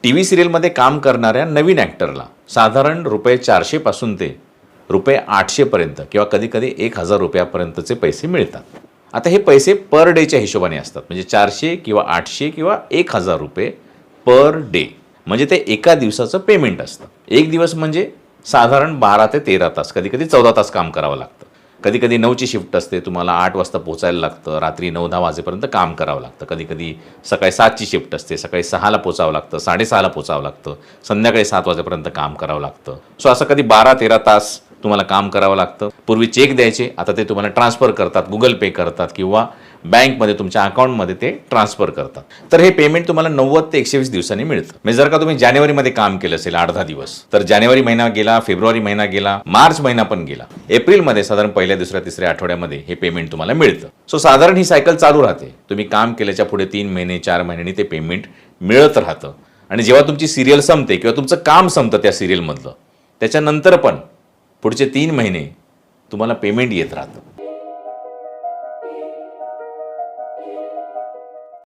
TV सिरियलमध्ये काम करणाऱ्या नवीन ॲक्टरला साधारण ₹400 पासून ते ₹800 पर्यंत किंवा कधी-कधी ₹1000 पैसे मिळतात. आता हे पैसे पर डेच्या हिशोबाने असतात. म्हणजे 400 किंवा 800 किंवा ₹1000 पर डे. म्हणजे ते एका दिवसाचं पेमेंट असतं. एक दिवस म्हणजे साधारण 12 ते 13 तास, कधी-कधी 14 तास काम करावं लागतं. कधी-कधी 9ची शिफ्ट असते, तुम्हाला 8 वाजता पोहोचायला लागतं, रात्री 9-10 वाजेपर्यंत काम करावं लागतं. कधी-कधी सकाळी 7ची शिफ्ट असते, सकाळी 6ला पोचावं लागतं, 6:30ला पोचावं लागतं, संध्याकाळी 7 वाजेपर्यंत काम करावं लागतं. सो असं कधी 12-13 तास तुम्हाला काम करावं लागतं. पूर्वी चेक द्यायचे, आता ते तुम्हाला ट्रान्सफर करतात, Google पे करतात किंवा बँकमध्ये तुमच्या अकाउंटमध्ये ते ट्रान्सफर करतात. तर हे पेमेंट तुम्हाला 90 ते 120 दिवसांनी मिळतं. म्हणजे जर का तुम्ही जानेवारीमध्ये काम केलं असेल 8-10 दिवस, तर जानेवारी महिना गेला, फेब्रुवारी महिना गेला, मार्च महिना पण गेला. एप्रिलमध्ये साधारण पहिल्या, दुसऱ्या, तिसऱ्या आठवड्यामध्ये हे पेमेंट तुम्हाला मिळतं. सो साधारण ही सायकल चालू राहते. तुम्ही काम केल्याच्या पुढे 3 महिने, 4 महिन्यांनी ते पेमेंट मिळत राहतं. आणि जेव्हा तुमची सिरियल संपते किंवा तुमचं काम संपतं त्या सिरियलमधलं, त्याच्यानंतर पण पुढचे 3 महिने तुम्हाला पेमेंट येत राहतं.